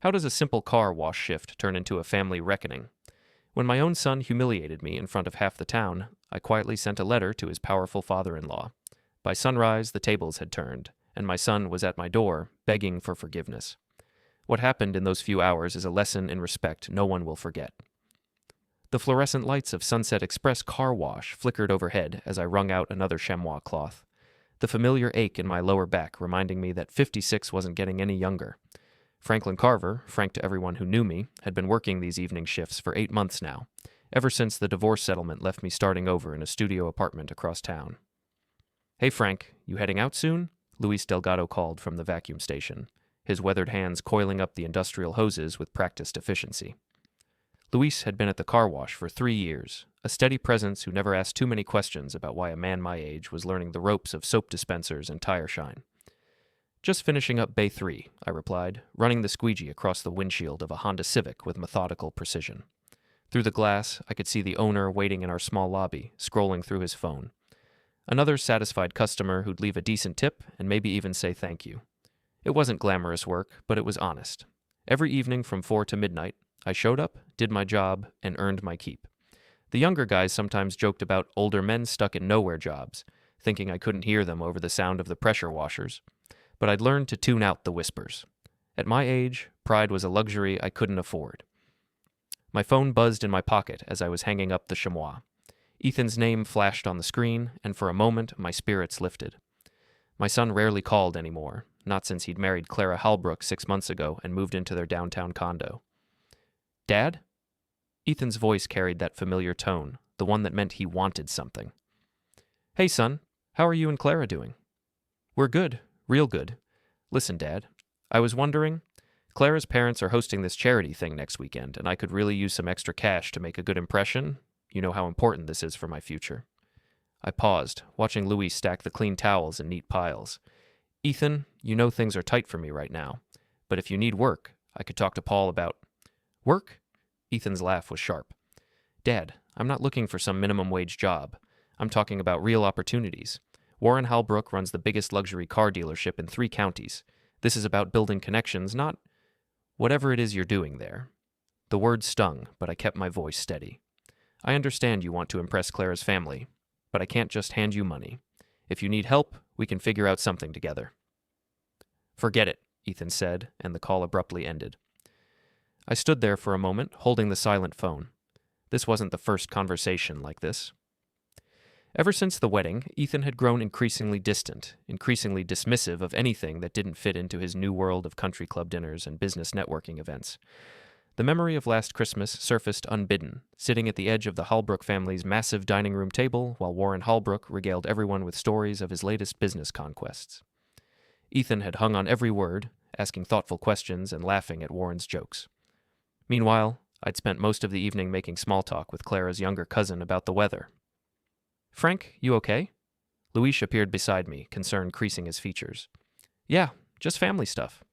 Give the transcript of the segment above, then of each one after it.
How does a simple car wash shift turn into a family reckoning? When my own son humiliated me in front of half the town, I quietly sent a letter to his powerful father-in-law. By sunrise, the tables had turned, and my son was at my door, begging for forgiveness. What happened in those few hours is a lesson in respect no one will forget. The fluorescent lights of Sunset Express car wash flickered overhead as I wrung out another chamois cloth. The familiar ache in my lower back reminding me that 56 wasn't getting any younger. Franklin Carver, frank to everyone who knew me, had been working these evening shifts for 8 months now, ever since the divorce settlement left me starting over in a studio apartment across town. "Hey Frank, you heading out soon?" Luis Delgado called from the vacuum station, his weathered hands coiling up the industrial hoses with practiced efficiency. Luis had been at the car wash for 3 years, a steady presence who never asked too many questions about why a man my age was learning the ropes of soap dispensers and tire shine. "Just finishing up Bay 3, I replied, running the squeegee across the windshield of a Honda Civic with methodical precision. Through the glass, I could see the owner waiting in our small lobby, scrolling through his phone. Another satisfied customer who'd leave a decent tip and maybe even say thank you. It wasn't glamorous work, but it was honest. Every evening from 4 to midnight, I showed up, did my job, and earned my keep. The younger guys sometimes joked about older men stuck in nowhere jobs, thinking I couldn't hear them over the sound of the pressure washers. But I'd learned to tune out the whispers. At my age, pride was a luxury I couldn't afford. My phone buzzed in my pocket as I was hanging up the chamois. Ethan's name flashed on the screen, and for a moment my spirits lifted. My son rarely called anymore, not since he'd married Clara Halbrook 6 months ago and moved into their downtown condo. "Dad?" Ethan's voice carried that familiar tone, the one that meant he wanted something. "Hey son, how are you and Clara doing?" "We're good. Real good. Listen, Dad, I was wondering, Clara's parents are hosting this charity thing next weekend, and I could really use some extra cash to make a good impression. You know how important this is for my future." I paused, watching Luis stack the clean towels in neat piles. "Ethan, you know things are tight for me right now, but if you need work, I could talk to Paul about—" "Work?" Ethan's laugh was sharp. "Dad, I'm not looking for some minimum wage job. I'm talking about real opportunities. Warren Halbrook runs the biggest luxury car dealership in 3 counties. This is about building connections, not whatever it is you're doing there." The words stung, but I kept my voice steady. "I understand you want to impress Clara's family, but I can't just hand you money. If you need help, we can figure out something together." "Forget it," Ethan said, and the call abruptly ended. I stood there for a moment, holding the silent phone. This wasn't the first conversation like this. Ever since the wedding, Ethan had grown increasingly distant, increasingly dismissive of anything that didn't fit into his new world of country club dinners and business networking events. The memory of last Christmas surfaced unbidden, sitting at the edge of the Halbrook family's massive dining room table while Warren Halbrook regaled everyone with stories of his latest business conquests. Ethan had hung on every word, asking thoughtful questions and laughing at Warren's jokes. Meanwhile, I'd spent most of the evening making small talk with Clara's younger cousin about the weather. "Frank, you okay?" Luis appeared beside me, concern creasing his features. "Yeah, just family stuff."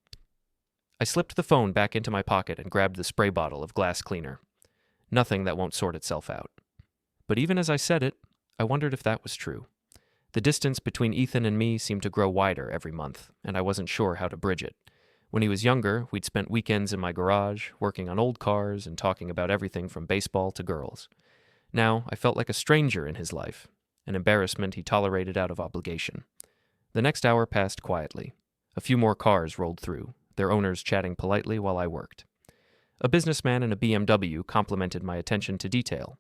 I slipped the phone back into my pocket and grabbed the spray bottle of glass cleaner. Nothing that won't sort itself out. But even as I said it, I wondered if that was true. The distance between Ethan and me seemed to grow wider every month, and I wasn't sure how to bridge it. When he was younger, we'd spent weekends in my garage, working on old cars and talking about everything from baseball to girls. Now, I felt like a stranger in his life, an embarrassment he tolerated out of obligation. The next hour passed quietly. A few more cars rolled through, their owners chatting politely while I worked. A businessman in a BMW complimented my attention to detail.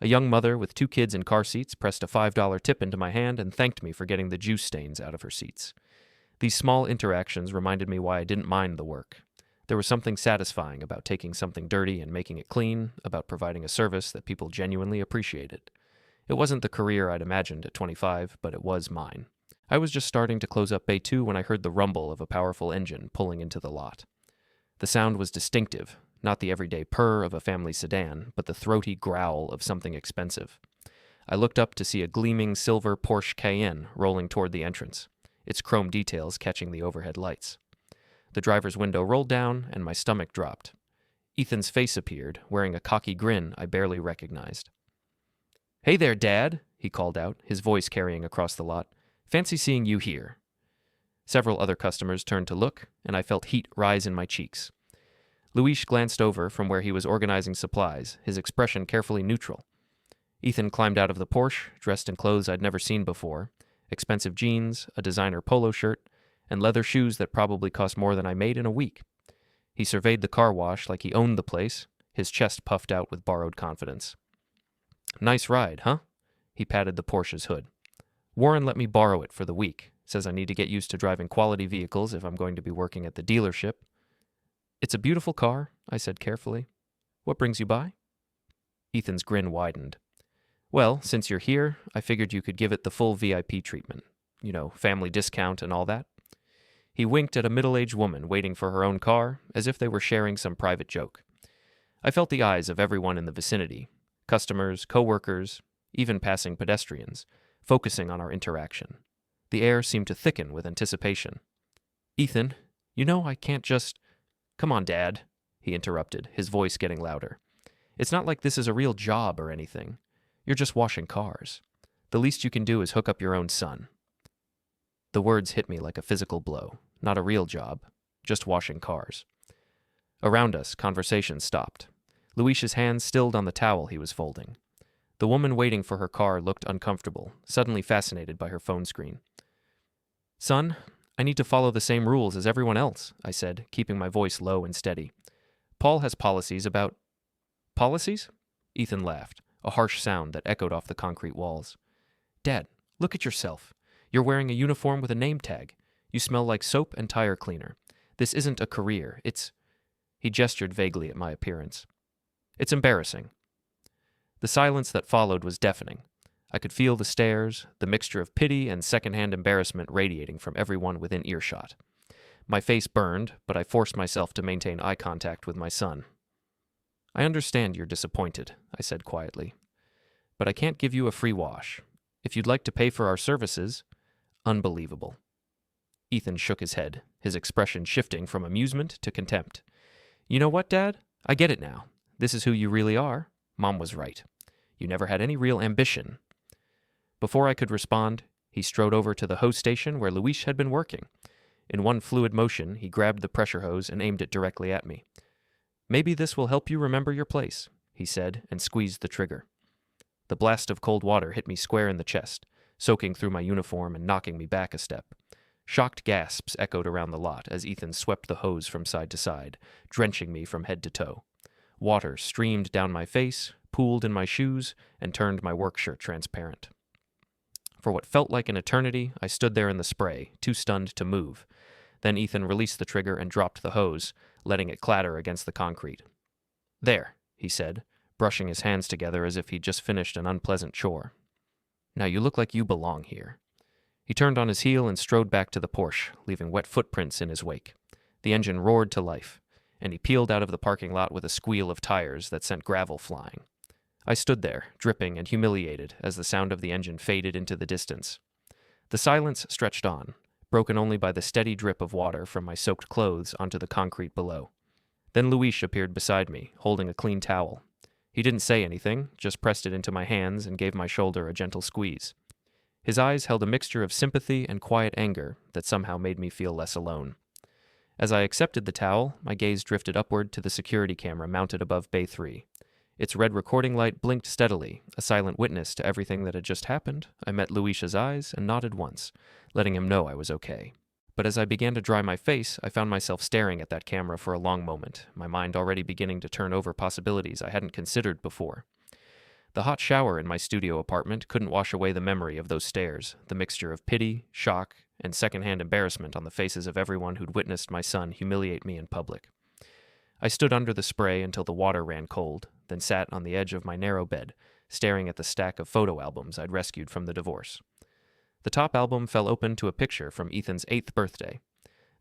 A young mother with 2 kids in car seats pressed a $5 tip into my hand and thanked me for getting the juice stains out of her seats. These small interactions reminded me why I didn't mind the work. There was something satisfying about taking something dirty and making it clean, about providing a service that people genuinely appreciated. It wasn't the career I'd imagined at 25, but it was mine. I was just starting to close up Bay 2 when I heard the rumble of a powerful engine pulling into the lot. The sound was distinctive, not the everyday purr of a family sedan, but the throaty growl of something expensive. I looked up to see a gleaming silver Porsche Cayenne rolling toward the entrance, its chrome details catching the overhead lights. The driver's window rolled down, and my stomach dropped. Ethan's face appeared, wearing a cocky grin I barely recognized. "Hey there, Dad," he called out, his voice carrying across the lot. "Fancy seeing you here." Several other customers turned to look, and I felt heat rise in my cheeks. Luis glanced over from where he was organizing supplies, his expression carefully neutral. Ethan climbed out of the Porsche, dressed in clothes I'd never seen before, expensive jeans, a designer polo shirt, and leather shoes that probably cost more than I made in a week. He surveyed the car wash like he owned the place, his chest puffed out with borrowed confidence. "Nice ride, huh?" He patted the Porsche's hood. "Warren let me borrow it for the week. Says I need to get used to driving quality vehicles if I'm going to be working at the dealership." "It's a beautiful car," I said carefully. "What brings you by?" Ethan's grin widened. "Well, since you're here, I figured you could give it the full VIP treatment. You know, family discount and all that." He winked at a middle-aged woman waiting for her own car, as if they were sharing some private joke. I felt the eyes of everyone in the vicinity, customers, coworkers, even passing pedestrians, focusing on our interaction. The air seemed to thicken with anticipation. "Ethan, you know I can't just—" "Come on, Dad," he interrupted, his voice getting louder. "It's not like this is a real job or anything. You're just washing cars. The least you can do is hook up your own son." The words hit me like a physical blow. Not a real job, just washing cars. Around us, conversation stopped. Luis's hands stilled on the towel he was folding. The woman waiting for her car looked uncomfortable, suddenly fascinated by her phone screen. "Son, I need to follow the same rules as everyone else," I said, keeping my voice low and steady. "Paul has policies about—" "Policies?" Ethan laughed, a harsh sound that echoed off the concrete walls. "Dad, look at yourself. You're wearing a uniform with a name tag. You smell like soap and tire cleaner. This isn't a career, it's—" He gestured vaguely at my appearance. "It's embarrassing." The silence that followed was deafening. I could feel the stares, the mixture of pity and secondhand embarrassment radiating from everyone within earshot. My face burned, but I forced myself to maintain eye contact with my son. "I understand you're disappointed," I said quietly. "But I can't give you a free wash. If you'd like to pay for our services—" "Unbelievable." Ethan shook his head, his expression shifting from amusement to contempt. "You know what, Dad? I get it now. This is who you really are. Mom was right. You never had any real ambition." Before I could respond, he strode over to the hose station where Luis had been working. In one fluid motion, he grabbed the pressure hose and aimed it directly at me. "Maybe this will help you remember your place," he said, and squeezed the trigger. The blast of cold water hit me square in the chest, soaking through my uniform and knocking me back a step. Shocked gasps echoed around the lot as Ethan swept the hose from side to side, drenching me from head to toe. Water streamed down my face, pooled in my shoes, and turned my work shirt transparent. For what felt like an eternity, I stood there in the spray, too stunned to move. Then Ethan released the trigger and dropped the hose, letting it clatter against the concrete. "There," he said, brushing his hands together as if he'd just finished an unpleasant chore. "Now you look like you belong here." He turned on his heel and strode back to the Porsche, leaving wet footprints in his wake. The engine roared to life, and he peeled out of the parking lot with a squeal of tires that sent gravel flying. I stood there, dripping and humiliated, as the sound of the engine faded into the distance. The silence stretched on, broken only by the steady drip of water from my soaked clothes onto the concrete below. Then Luis appeared beside me, holding a clean towel. He didn't say anything, just pressed it into my hands and gave my shoulder a gentle squeeze. His eyes held a mixture of sympathy and quiet anger that somehow made me feel less alone. As I accepted the towel, my gaze drifted upward to the security camera mounted above Bay 3. Its red recording light blinked steadily, a silent witness to everything that had just happened. I met Luis's eyes and nodded once, letting him know I was okay. But as I began to dry my face, I found myself staring at that camera for a long moment, my mind already beginning to turn over possibilities I hadn't considered before. The hot shower in my studio apartment couldn't wash away the memory of those stares, the mixture of pity, shock, and secondhand embarrassment on the faces of everyone who'd witnessed my son humiliate me in public. I stood under the spray until the water ran cold, then sat on the edge of my narrow bed, staring at the stack of photo albums I'd rescued from the divorce. The top album fell open to a picture from Ethan's 8th birthday.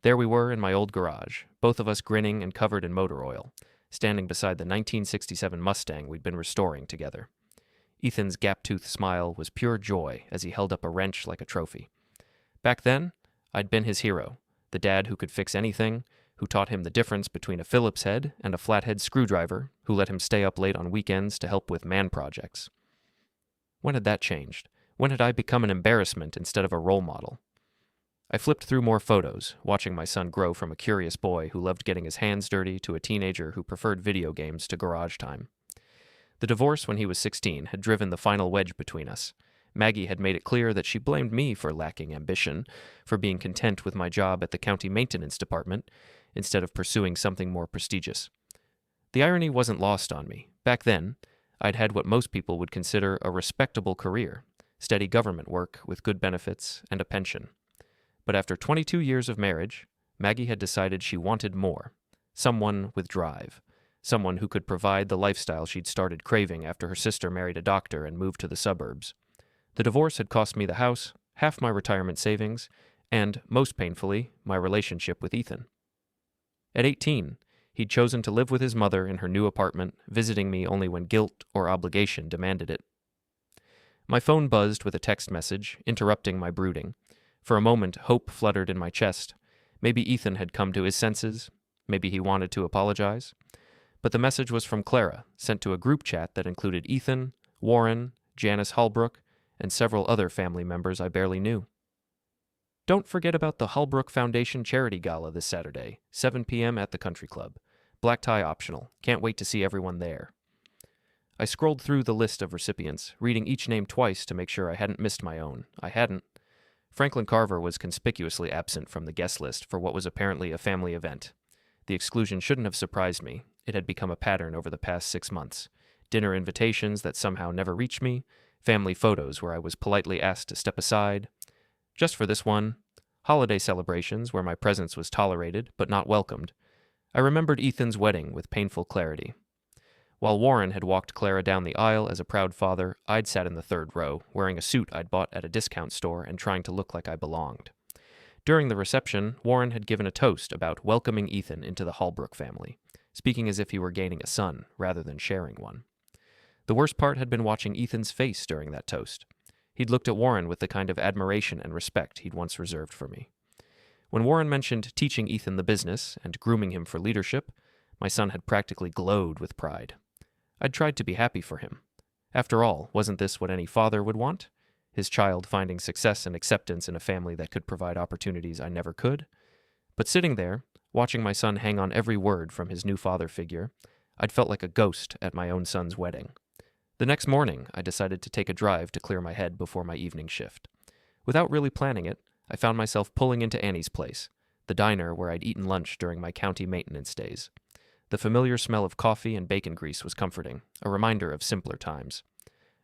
There we were in my old garage, both of us grinning and covered in motor oil, standing beside the 1967 Mustang we'd been restoring together. Ethan's gap-toothed smile was pure joy as he held up a wrench like a trophy. Back then, I'd been his hero, the dad who could fix anything, who taught him the difference between a Phillips head and a flathead screwdriver, who let him stay up late on weekends to help with man projects. When had that changed? When had I become an embarrassment instead of a role model? I flipped through more photos, watching my son grow from a curious boy who loved getting his hands dirty to a teenager who preferred video games to garage time. The divorce when he was 16 had driven the final wedge between us. Maggie had made it clear that she blamed me for lacking ambition, for being content with my job at the county maintenance department, instead of pursuing something more prestigious. The irony wasn't lost on me. Back then, I'd had what most people would consider a respectable career, steady government work with good benefits and a pension. But after 22 years of marriage, Maggie had decided she wanted more. Someone with drive. Someone who could provide the lifestyle she'd started craving after her sister married a doctor and moved to the suburbs. The divorce had cost me the house, half my retirement savings, and, most painfully, my relationship with Ethan. At 18, he'd chosen to live with his mother in her new apartment, visiting me only when guilt or obligation demanded it. My phone buzzed with a text message, interrupting my brooding. For a moment, hope fluttered in my chest. Maybe Ethan had come to his senses. Maybe he wanted to apologize. But the message was from Clara, sent to a group chat that included Ethan, Warren, Janice Holbrook, and several other family members I barely knew. Don't forget about the Holbrook Foundation Charity Gala this Saturday, 7 p.m. at the Country Club. Black tie optional. Can't wait to see everyone there. I scrolled through the list of recipients, reading each name twice to make sure I hadn't missed my own. I hadn't. Franklin Carver was conspicuously absent from the guest list for what was apparently a family event. The exclusion shouldn't have surprised me. It had become a pattern over the past 6 months. Dinner invitations that somehow never reached me, family photos where I was politely asked to step aside. Just for this one, holiday celebrations where my presence was tolerated but not welcomed. I remembered Ethan's wedding with painful clarity. While Warren had walked Clara down the aisle as a proud father, I'd sat in the third row, wearing a suit I'd bought at a discount store and trying to look like I belonged. During the reception, Warren had given a toast about welcoming Ethan into the Holbrook family, speaking as if he were gaining a son rather than sharing one. The worst part had been watching Ethan's face during that toast. He'd looked at Warren with the kind of admiration and respect he'd once reserved for me. When Warren mentioned teaching Ethan the business and grooming him for leadership, my son had practically glowed with pride. I'd tried to be happy for him. After all, wasn't this what any father would want? His child finding success and acceptance in a family that could provide opportunities I never could? But sitting there, watching my son hang on every word from his new father figure, I'd felt like a ghost at my own son's wedding. The next morning, I decided to take a drive to clear my head before my evening shift. Without really planning it, I found myself pulling into Annie's place, the diner where I'd eaten lunch during my county maintenance days. The familiar smell of coffee and bacon grease was comforting, a reminder of simpler times.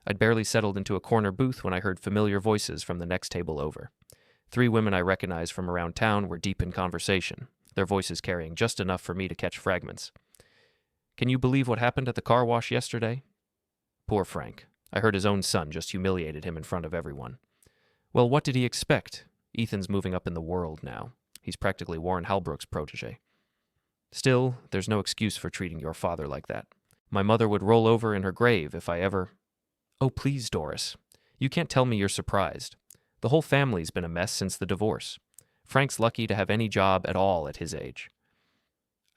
I'd barely settled into a corner booth when I heard familiar voices from the next table over. 3 women I recognized from around town were deep in conversation, their voices carrying just enough for me to catch fragments. Can you believe what happened at the car wash yesterday? Poor Frank. I heard his own son just humiliated him in front of everyone. Well, what did he expect? Ethan's moving up in the world now. He's practically Warren Holbrook's protege. Still, there's no excuse for treating your father like that. My mother would roll over in her grave if I ever... Oh, please, Doris. You can't tell me you're surprised. The whole family's been a mess since the divorce. Frank's lucky to have any job at all at his age.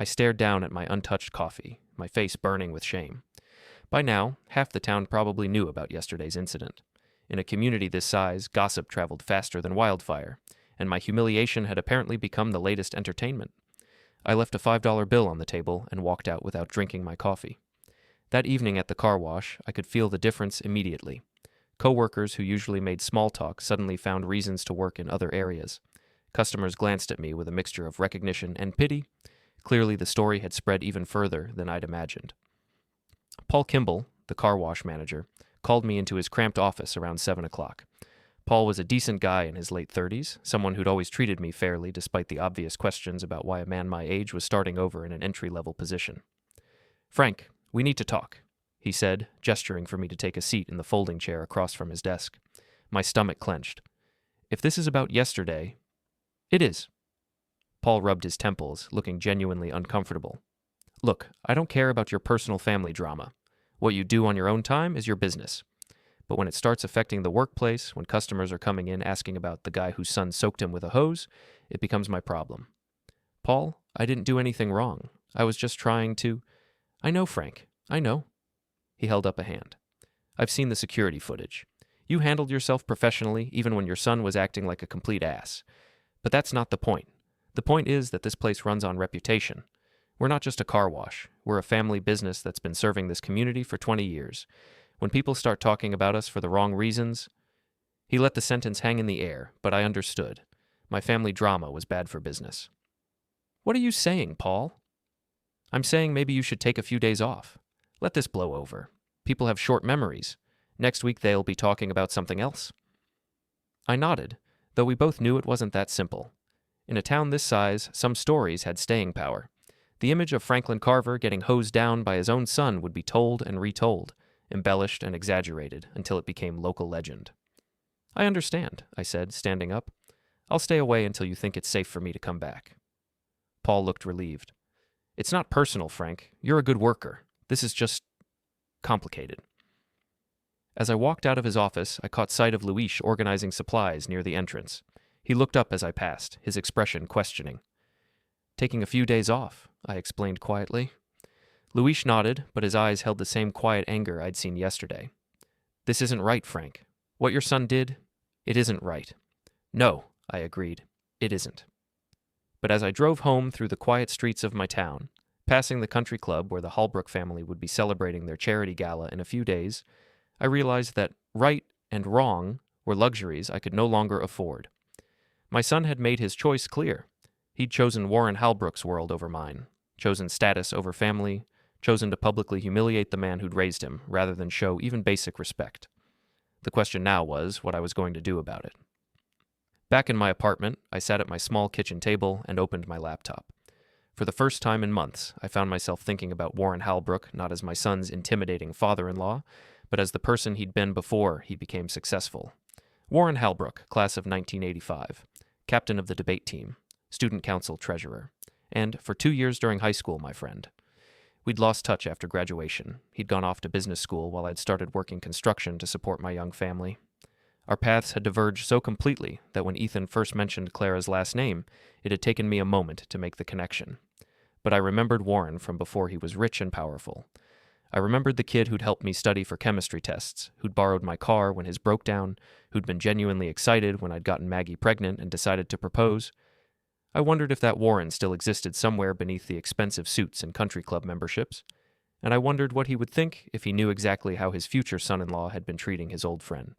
I stared down at my untouched coffee, my face burning with shame. By now, half the town probably knew about yesterday's incident. In a community this size, gossip traveled faster than wildfire, and my humiliation had apparently become the latest entertainment. I left a $5 bill on the table and walked out without drinking my coffee. That evening at the car wash, I could feel the difference immediately. Coworkers who usually made small talk suddenly found reasons to work in other areas. Customers glanced at me with a mixture of recognition and pity. Clearly, the story had spread even further than I'd imagined. Paul Kimball, the car wash manager, called me into his cramped office around 7 o'clock. Paul was a decent guy in his late 30s, someone who'd always treated me fairly despite the obvious questions about why a man my age was starting over in an entry-level position. Frank, we need to talk, he said, gesturing for me to take a seat in the folding chair across from his desk. My stomach clenched. If this is about yesterday... It is. Paul rubbed his temples, looking genuinely uncomfortable. Look, I don't care about your personal family drama. What you do on your own time is your business. But when it starts affecting the workplace, when customers are coming in asking about the guy whose son soaked him with a hose, it becomes my problem. Paul, I didn't do anything wrong. I was just trying to... I know, Frank. I know. He held up a hand. I've seen the security footage. You handled yourself professionally even when your son was acting like a complete ass. But that's not the point. The point is that this place runs on reputation. We're not just a car wash. We're a family business that's been serving this community for 20 years. When people start talking about us for the wrong reasons..." He let the sentence hang in the air, but I understood. My family drama was bad for business. "What are you saying, Paul?" "I'm saying maybe you should take a few days off. Let this blow over. People have short memories. Next week they'll be talking about something else." I nodded, though we both knew it wasn't that simple. In a town this size, some stories had staying power. The image of Franklin Carver getting hosed down by his own son would be told and retold, embellished and exaggerated until it became local legend. "I understand," I said, standing up. "I'll stay away until you think it's safe for me to come back." Paul looked relieved. "It's not personal, Frank. You're a good worker. This is just complicated." As I walked out of his office, I caught sight of Luis organizing supplies near the entrance. He looked up as I passed, his expression questioning. "Taking a few days off," I explained quietly. Luis nodded, but his eyes held the same quiet anger I'd seen yesterday. "This isn't right, Frank. What your son did, it isn't right." "No," I agreed. "It isn't." But as I drove home through the quiet streets of my town, passing the country club where the Holbrook family would be celebrating their charity gala in a few days, I realized that right and wrong were luxuries I could no longer afford. My son had made his choice clear. He'd chosen Warren Halbrook's world over mine, chosen status over family, chosen to publicly humiliate the man who'd raised him rather than show even basic respect. The question now was what I was going to do about it. Back in my apartment, I sat at my small kitchen table and opened my laptop. For the first time in months, I found myself thinking about Warren Halbrook not as my son's intimidating father-in-law, but as the person he'd been before he became successful. Warren Halbrook, class of 1985, captain of the debate team, student council treasurer, and for 2 years during high school, my friend. We'd lost touch after graduation. He'd gone off to business school while I'd started working construction to support my young family. Our paths had diverged so completely that when Ethan first mentioned Clara's last name, it had taken me a moment to make the connection. But I remembered Warren from before he was rich and powerful. I remembered the kid who'd helped me study for chemistry tests, who'd borrowed my car when his broke down, who'd been genuinely excited when I'd gotten Maggie pregnant and decided to propose. I wondered if that Warren still existed somewhere beneath the expensive suits and country club memberships, and I wondered what he would think if he knew exactly how his future son-in-law had been treating his old friend.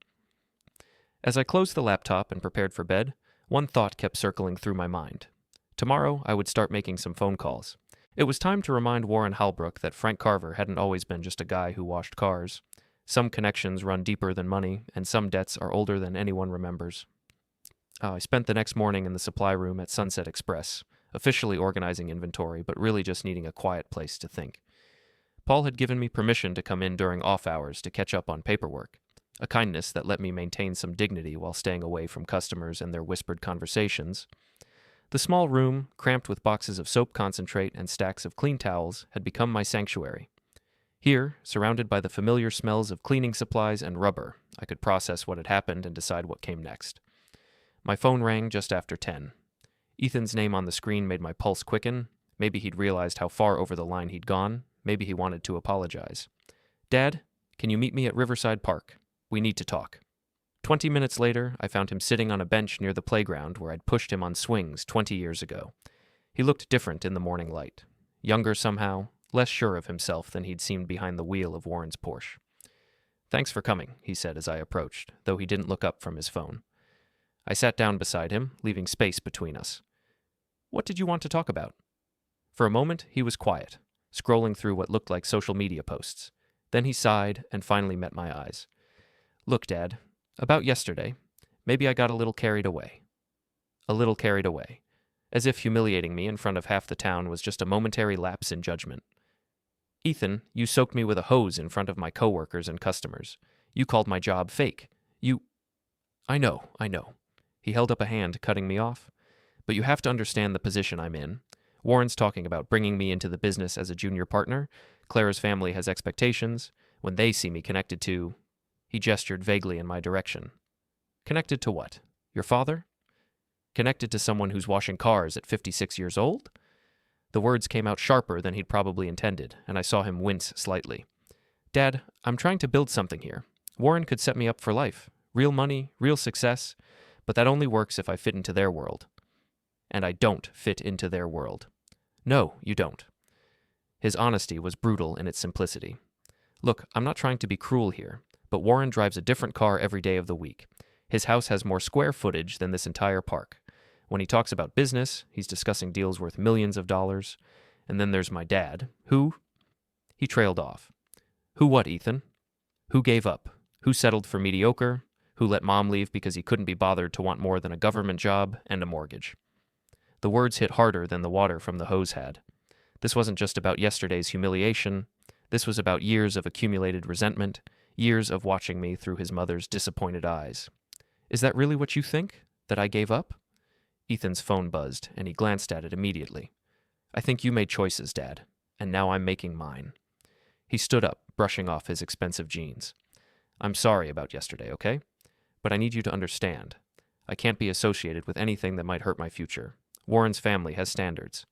As I closed the laptop and prepared for bed, one thought kept circling through my mind. Tomorrow, I would start making some phone calls. It was time to remind Warren Halbrook that Frank Carver hadn't always been just a guy who washed cars. Some connections run deeper than money, and some debts are older than anyone remembers. I spent the next morning in the supply room at Sunset Express, officially organizing inventory, but really just needing a quiet place to think. Paul had given me permission to come in during off hours to catch up on paperwork, a kindness that let me maintain some dignity while staying away from customers and their whispered conversations. The small room, cramped with boxes of soap concentrate and stacks of clean towels, had become my sanctuary. Here, surrounded by the familiar smells of cleaning supplies and rubber, I could process what had happened and decide what came next. My phone rang just after 10. Ethan's name on the screen made my pulse quicken. Maybe he'd realized how far over the line he'd gone. Maybe he wanted to apologize. "Dad, can you meet me at Riverside Park? We need to talk." 20 minutes later, I found him sitting on a bench near the playground where I'd pushed him on swings 20 years ago. He looked different in the morning light. Younger somehow, less sure of himself than he'd seemed behind the wheel of Warren's Porsche. "Thanks for coming," he said as I approached, though he didn't look up from his phone. I sat down beside him, leaving space between us. "What did you want to talk about?" For a moment, he was quiet, scrolling through what looked like social media posts. Then he sighed and finally met my eyes. "Look, Dad, about yesterday, maybe I got a little carried away." A little carried away, as if humiliating me in front of half the town was just a momentary lapse in judgment. "Ethan, you soaked me with a hose in front of my coworkers and customers. You called my job fake. You—" I know. He held up a hand, cutting me off. "But you have to understand the position I'm in. Warren's talking about bringing me into the business as a junior partner. Clara's family has expectations. When they see me connected to..." He gestured vaguely in my direction. "Connected to what? Your father? Connected to someone who's washing cars at 56 years old?" The words came out sharper than he'd probably intended, and I saw him wince slightly. "Dad, I'm trying to build something here. Warren could set me up for life. Real money, real success. But that only works if I fit into their world. and I don't fit into their world. No, you don't. His honesty was brutal in its simplicity. Look, I'm not trying to be cruel here, but Warren drives a different car every day of the week. His house has more square footage than this entire park. When he talks about business, he's discussing deals worth millions of dollars. And then there's my dad, who... He trailed off. Who what, Ethan? Who gave up? Who settled for mediocre? Who let mom leave because he couldn't be bothered to want more than a government job and a mortgage? The words hit harder than the water from the hose had. This wasn't just about yesterday's humiliation. This was about years of accumulated resentment, years of watching me through his mother's disappointed eyes. Is that really what you think? That I gave up? Ethan's phone buzzed, and he glanced at it immediately. I think you made choices, Dad, and now I'm making mine. He stood up, brushing off his expensive jeans. I'm sorry about yesterday, okay? But I need you to understand. I can't be associated with anything that might hurt my future. Warren's family has standards.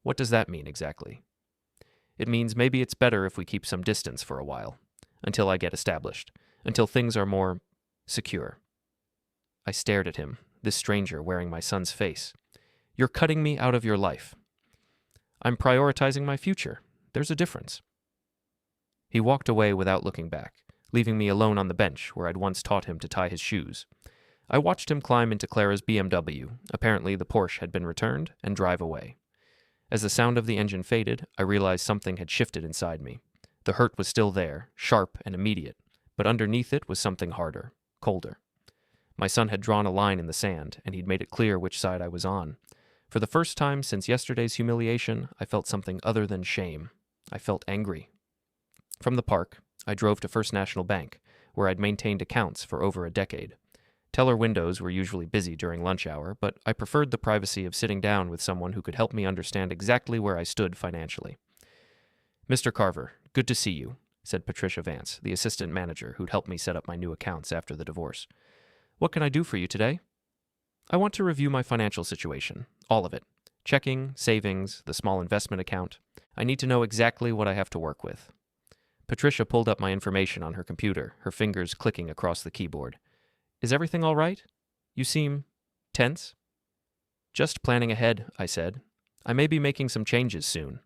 What does that mean exactly? It means maybe it's better if we keep some distance for a while, until I get established, until things are more secure. I stared at him, this stranger wearing my son's face. You're cutting me out of your life. I'm prioritizing my future. There's a difference. He walked away without looking back, leaving me alone on the bench where I'd once taught him to tie his shoes. I watched him climb into Clara's BMW, apparently the Porsche had been returned, and drive away. As the sound of the engine faded, I realized something had shifted inside me. The hurt was still there, sharp and immediate, but underneath it was something harder, colder. My son had drawn a line in the sand, and he'd made it clear which side I was on. For the first time since yesterday's humiliation, I felt something other than shame. I felt angry. From the park, I drove to First National Bank, where I'd maintained accounts for over a decade. Teller windows were usually busy during lunch hour, but I preferred the privacy of sitting down with someone who could help me understand exactly where I stood financially. Mr. Carver, good to see you, said Patricia Vance, the assistant manager who'd helped me set up my new accounts after the divorce. What can I do for you today? I want to review my financial situation, all of it. Checking, savings, the small investment account. I need to know exactly what I have to work with. Patricia pulled up my information on her computer, her fingers clicking across the keyboard. Is everything all right? You seem tense? Just planning ahead, I said. I may be making some changes soon.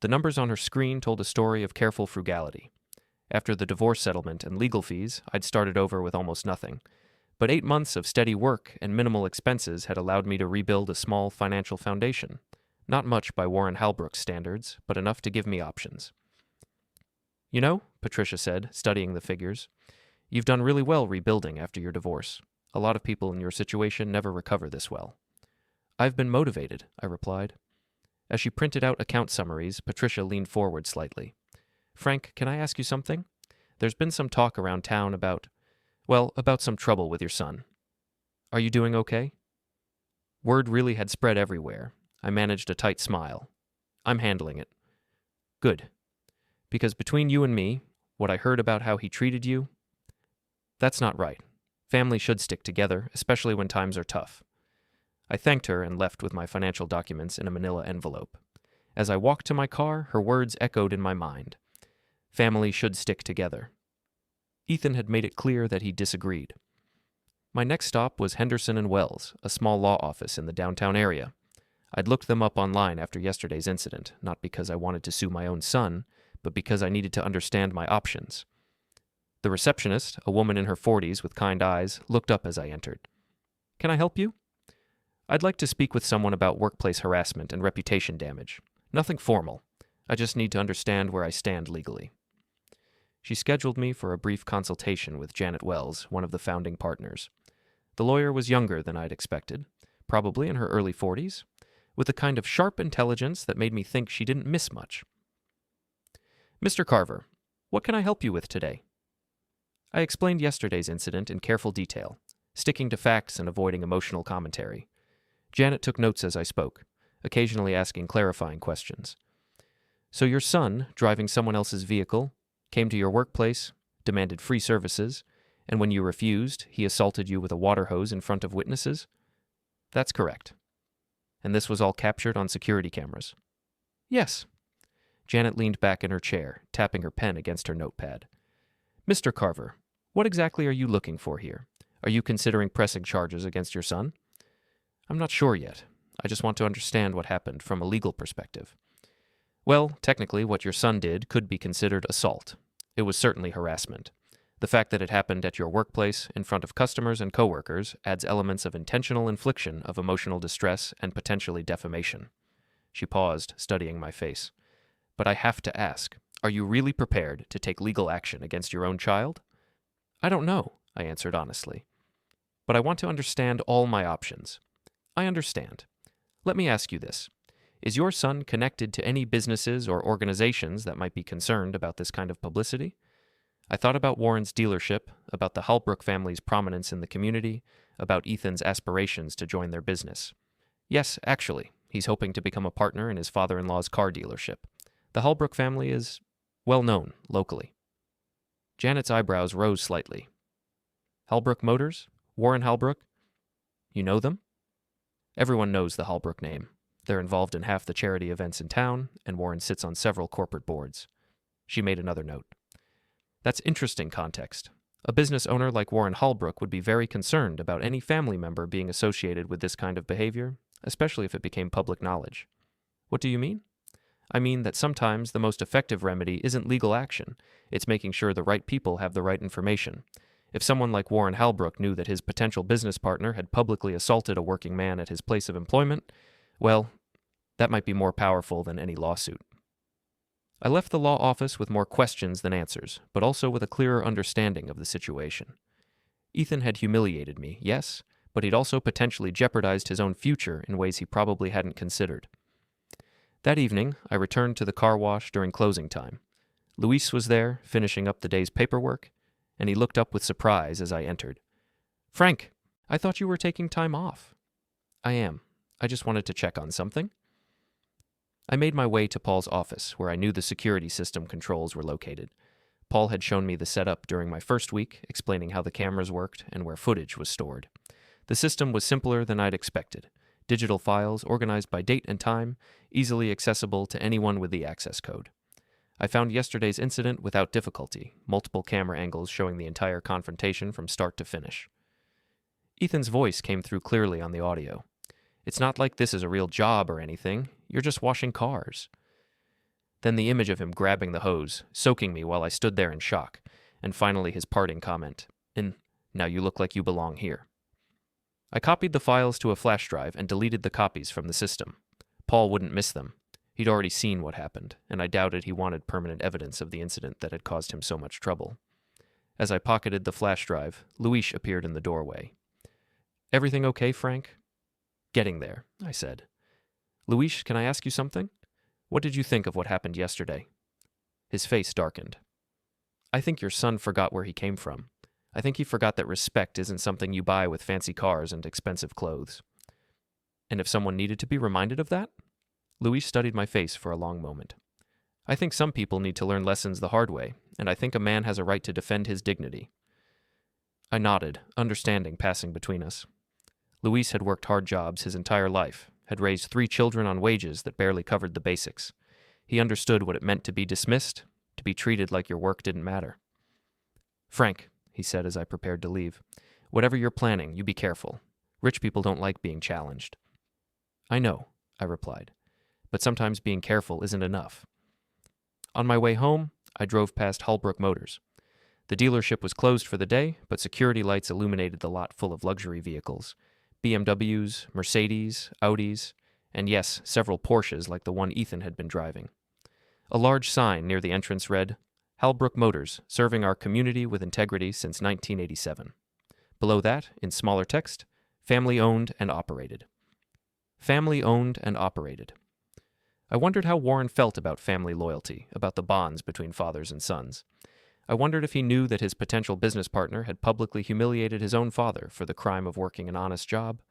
The numbers on her screen told a story of careful frugality. After the divorce settlement and legal fees, I'd started over with almost nothing. But 8 months of steady work and minimal expenses had allowed me to rebuild a small financial foundation. Not much by Warren Halbrook's standards, but enough to give me options. You know, Patricia said, studying the figures, you've done really well rebuilding after your divorce. A lot of people in your situation never recover this well. I've been motivated, I replied. As she printed out account summaries, Patricia leaned forward slightly. Frank, can I ask you something? There's been some talk around town about some trouble with your son. Are you doing okay? Word really had spread everywhere. I managed a tight smile. I'm handling it. Good. Because between you and me, what I heard about how he treated you, that's not right. Family should stick together, especially when times are tough. I thanked her and left with my financial documents in a manila envelope. As I walked to my car, her words echoed in my mind. Family should stick together. Ethan had made it clear that he disagreed. My next stop was Henderson and Wells, a small law office in the downtown area. I'd looked them up online after yesterday's incident, not because I wanted to sue my own son, but because I needed to understand my options. The receptionist, a woman in her 40s with kind eyes, looked up as I entered. Can I help you? I'd like to speak with someone about workplace harassment and reputation damage. Nothing formal. I just need to understand where I stand legally. She scheduled me for a brief consultation with Janet Wells, one of the founding partners. The lawyer was younger than I'd expected, probably in her early 40s, with a kind of sharp intelligence that made me think she didn't miss much. Mr. Carver, what can I help you with today? I explained yesterday's incident in careful detail, sticking to facts and avoiding emotional commentary. Janet took notes as I spoke, occasionally asking clarifying questions. So your son, driving someone else's vehicle, came to your workplace, demanded free services, and when you refused, he assaulted you with a water hose in front of witnesses? That's correct. And this was all captured on security cameras? Yes. Janet leaned back in her chair, tapping her pen against her notepad. Mr. Carver, what exactly are you looking for here? Are you considering pressing charges against your son? I'm not sure yet. I just want to understand what happened from a legal perspective. Well, technically, what your son did could be considered assault. It was certainly harassment. The fact that it happened at your workplace, in front of customers and coworkers, adds elements of intentional infliction of emotional distress and potentially defamation. She paused, studying my face. But I have to ask, are you really prepared to take legal action against your own child? I don't know, I answered honestly. But I want to understand all my options. I understand. Let me ask you this. Is your son connected to any businesses or organizations that might be concerned about this kind of publicity? I thought about Warren's dealership, about the Holbrook family's prominence in the community, about Ethan's aspirations to join their business. Yes, actually, he's hoping to become a partner in his father-in-law's car dealership. The Holbrook family is well known locally. Janet's eyebrows rose slightly. Holbrook Motors? Warren Holbrook? You know them? Everyone knows the Holbrook name. They're involved in half the charity events in town, and Warren sits on several corporate boards. She made another note. That's interesting context. A business owner like Warren Holbrook would be very concerned about any family member being associated with this kind of behavior, especially if it became public knowledge. What do you mean? I mean that sometimes the most effective remedy isn't legal action. It's making sure the right people have the right information. If someone like Warren Holbrook knew that his potential business partner had publicly assaulted a working man at his place of employment, well, that might be more powerful than any lawsuit. I left the law office with more questions than answers, but also with a clearer understanding of the situation. Ethan had humiliated me, yes, but he'd also potentially jeopardized his own future in ways he probably hadn't considered. That evening, I returned to the car wash during closing time. Luis was there, finishing up the day's paperwork, and he looked up with surprise as I entered. "Frank, I thought you were taking time off." "I am. I just wanted to check on something." I made my way to Paul's office, where I knew the security system controls were located. Paul had shown me the setup during my first week, explaining how the cameras worked and where footage was stored. The system was simpler than I'd expected. Digital files organized by date and time, easily accessible to anyone with the access code. I found yesterday's incident without difficulty, multiple camera angles showing the entire confrontation from start to finish. Ethan's voice came through clearly on the audio. "It's not like this is a real job or anything. You're just washing cars." Then the image of him grabbing the hose, soaking me while I stood there in shock, and finally his parting comment, "Now you look like you belong here." I copied the files to a flash drive and deleted the copies from the system. Paul wouldn't miss them. He'd already seen what happened, and I doubted he wanted permanent evidence of the incident that had caused him so much trouble. As I pocketed the flash drive, Luis appeared in the doorway. "Everything okay, Frank?" "Getting there," I said. "Luis, can I ask you something? What did you think of what happened yesterday?" His face darkened. "I think your son forgot where he came from. I think he forgot that respect isn't something you buy with fancy cars and expensive clothes." "And if someone needed to be reminded of that?" Luis studied my face for a long moment. "I think some people need to learn lessons the hard way, and I think a man has a right to defend his dignity." I nodded, understanding passing between us. Luis had worked hard jobs his entire life, had raised 3 children on wages that barely covered the basics. He understood what it meant to be dismissed, to be treated like your work didn't matter. "Frank," he said as I prepared to leave, "whatever you're planning, you be careful. Rich people don't like being challenged." "I know," I replied, "but sometimes being careful isn't enough." On my way home, I drove past Holbrook Motors. The dealership was closed for the day, but security lights illuminated the lot full of luxury vehicles. BMWs, Mercedes, Audis, and yes, several Porsches like the one Ethan had been driving. A large sign near the entrance read, "Holbrook Motors, serving our community with integrity since 1987. Below that, in smaller text, family owned and operated. Family owned and operated. I wondered how Warren felt about family loyalty, about the bonds between fathers and sons. I wondered if he knew that his potential business partner had publicly humiliated his own father for the crime of working an honest job.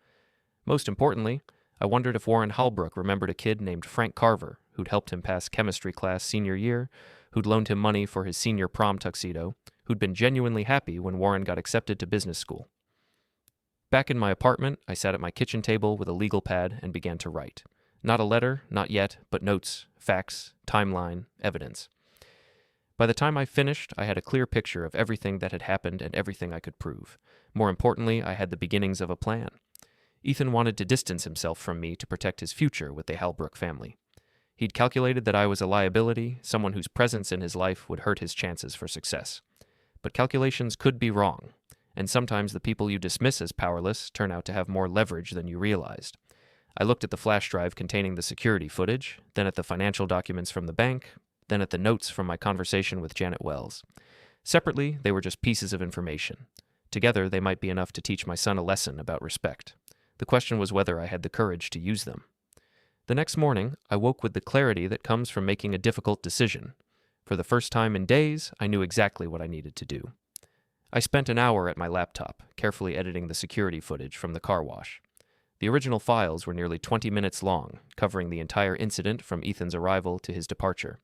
Most importantly, I wondered if Warren Holbrook remembered a kid named Frank Carver, who'd helped him pass chemistry class senior year, who'd loaned him money for his senior prom tuxedo, who'd been genuinely happy when Warren got accepted to business school. Back in my apartment, I sat at my kitchen table with a legal pad and began to write. Not a letter, not yet, but notes, facts, timeline, evidence. By the time I finished, I had a clear picture of everything that had happened and everything I could prove. More importantly, I had the beginnings of a plan. Ethan wanted to distance himself from me to protect his future with the Halbrook family. He'd calculated that I was a liability, someone whose presence in his life would hurt his chances for success. But calculations could be wrong, and sometimes the people you dismiss as powerless turn out to have more leverage than you realized. I looked at the flash drive containing the security footage, then at the financial documents from the bank, then at the notes from my conversation with Janet Wells. Separately, they were just pieces of information. Together, they might be enough to teach my son a lesson about respect. The question was whether I had the courage to use them. The next morning, I woke with the clarity that comes from making a difficult decision. For the first time in days, I knew exactly what I needed to do. I spent an hour at my laptop, carefully editing the security footage from the car wash. The original files were nearly 20 minutes long, covering the entire incident from Ethan's arrival to his departure.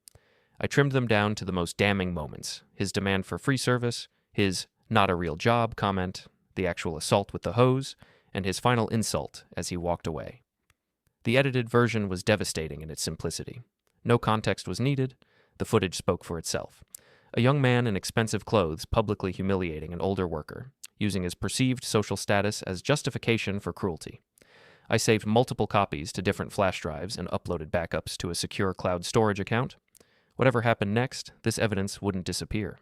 I trimmed them down to the most damning moments: his demand for free service, his "not a real job" comment, the actual assault with the hose, and his final insult as he walked away. The edited version was devastating in its simplicity. No context was needed. The footage spoke for itself. A young man in expensive clothes publicly humiliating an older worker, using his perceived social status as justification for cruelty. I saved multiple copies to different flash drives and uploaded backups to a secure cloud storage account. Whatever happened next, this evidence wouldn't disappear.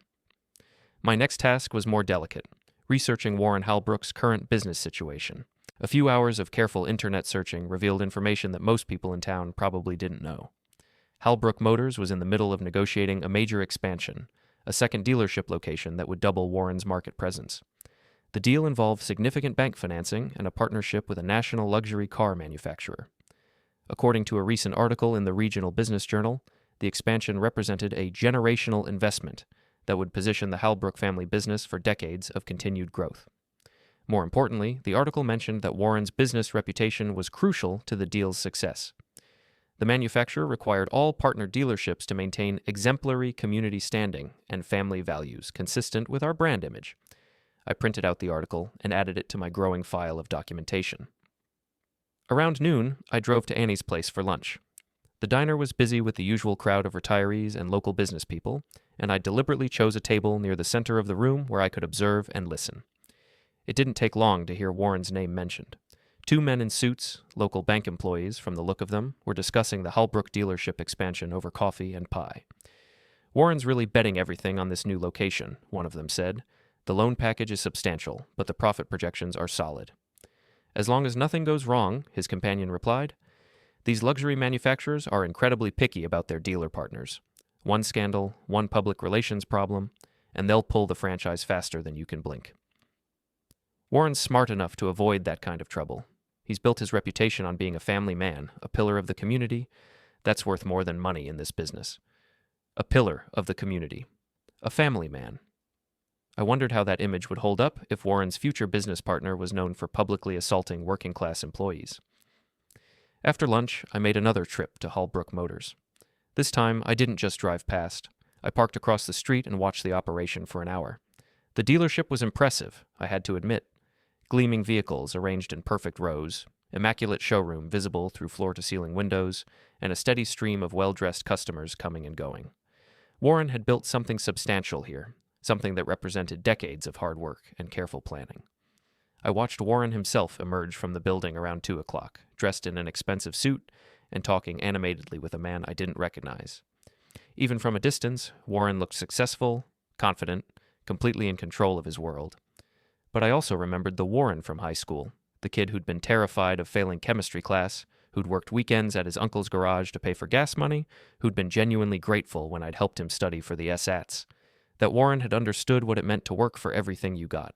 My next task was more delicate: researching Warren Halbrook's current business situation. A few hours of careful internet searching revealed information that most people in town probably didn't know. Halbrook Motors was in the middle of negotiating a major expansion, a second dealership location that would double Warren's market presence. The deal involved significant bank financing and a partnership with a national luxury car manufacturer. According to a recent article in the Regional Business Journal, the expansion represented a generational investment that would position the Halbrook family business for decades of continued growth. More importantly, the article mentioned that Warren's business reputation was crucial to the deal's success. The manufacturer required all partner dealerships to maintain exemplary community standing and family values consistent with our brand image. I printed out the article and added it to my growing file of documentation. Around noon, I drove to Annie's place for lunch. The diner was busy with the usual crowd of retirees and local business people, and I deliberately chose a table near the center of the room where I could observe and listen. It didn't take long to hear Warren's name mentioned. Two men in suits, local bank employees from the look of them, were discussing the Halbrook dealership expansion over coffee and pie. "Warren's really betting everything on this new location," one of them said. "The loan package is substantial, but the profit projections are solid." "As long as nothing goes wrong," his companion replied. "These luxury manufacturers are incredibly picky about their dealer partners. One scandal, one public relations problem, and they'll pull the franchise faster than you can blink." Warren's smart enough to avoid that kind of trouble. He's built his reputation on being a family man, a pillar of the community. That's worth more than money in this business. A pillar of the community. A family man. I wondered how that image would hold up if Warren's future business partner was known for publicly assaulting working-class employees. After lunch, I made another trip to Halbrook Motors. This time, I didn't just drive past. I parked across the street and watched the operation for an hour. The dealership was impressive, I had to admit. Gleaming vehicles arranged in perfect rows, immaculate showroom visible through floor-to-ceiling windows, and a steady stream of well-dressed customers coming and going. Warren had built something substantial here, something that represented decades of hard work and careful planning. I watched Warren himself emerge from the building around 2 o'clock, dressed in an expensive suit and talking animatedly with a man I didn't recognize. Even from a distance, Warren looked successful, confident, completely in control of his world. But I also remembered the Warren from high school, the kid who'd been terrified of failing chemistry class, who'd worked weekends at his uncle's garage to pay for gas money, who'd been genuinely grateful when I'd helped him study for the SATs. That Warren had understood what it meant to work for everything you got.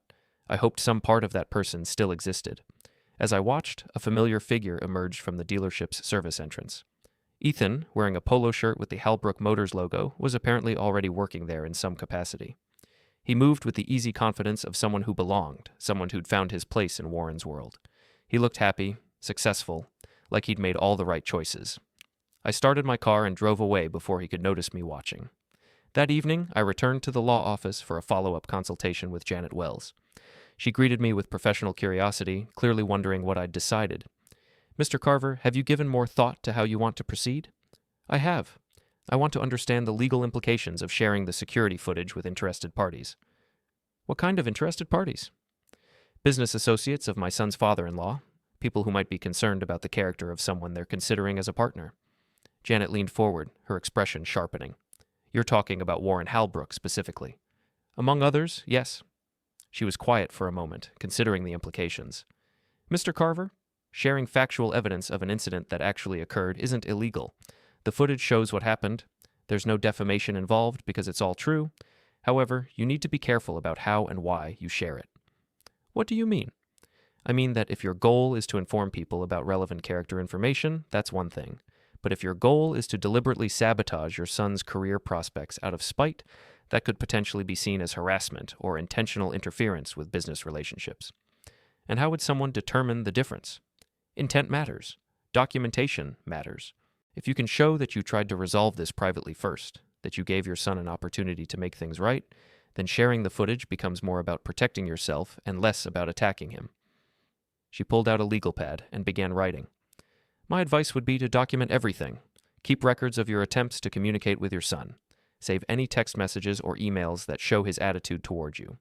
I hoped some part of that person still existed. As I watched, a familiar figure emerged from the dealership's service entrance. Ethan, wearing a polo shirt with the Halbrook Motors logo, was apparently already working there in some capacity. He moved with the easy confidence of someone who belonged, someone who'd found his place in Warren's world. He looked happy, successful, like he'd made all the right choices. I started my car and drove away before he could notice me watching. That evening, I returned to the law office for a follow-up consultation with Janet Wells. She greeted me with professional curiosity, clearly wondering what I'd decided. "Mr. Carver, have you given more thought to how you want to proceed?" "I have. I want to understand the legal implications of sharing the security footage with interested parties." "What kind of interested parties?" "Business associates of my son's father-in-law. people who might be concerned about the character of someone they're considering as a partner. Janet leaned forward, her expression sharpening. You're talking about Warren Halbrook specifically. Among others, yes. She was quiet for a moment, considering the implications. Mr. Carver, sharing factual evidence of an incident that actually occurred isn't illegal. The footage shows what happened. There's no defamation involved because it's all true. However, you need to be careful about how and why you share it. What do you mean? I mean that if your goal is to inform people about relevant character information, that's one thing. But if your goal is to deliberately sabotage your son's career prospects out of spite, that could potentially be seen as harassment or intentional interference with business relationships. And how would someone determine the difference? Intent matters. Documentation matters. If you can show that you tried to resolve this privately first, that you gave your son an opportunity to make things right, then sharing the footage becomes more about protecting yourself and less about attacking him. She pulled out a legal pad and began writing. My advice would be to document everything. Keep records of your attempts to communicate with your son. Save any text messages or emails that show his attitude toward you.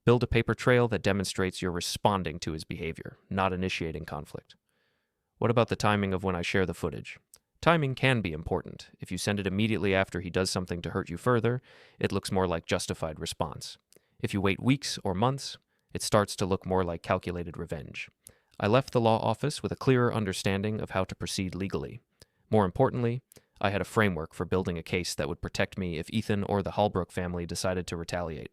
Build a paper trail that demonstrates you're responding to his behavior, not initiating conflict. What about the timing of when I share the footage? Timing can be important. If you send it immediately after he does something to hurt you further, it looks more like justified response. If you wait weeks or months, it starts to look more like calculated revenge. I left the law office with a clearer understanding of how to proceed legally. More importantly, I had a framework for building a case that would protect me if Ethan or the Halbrook family decided to retaliate.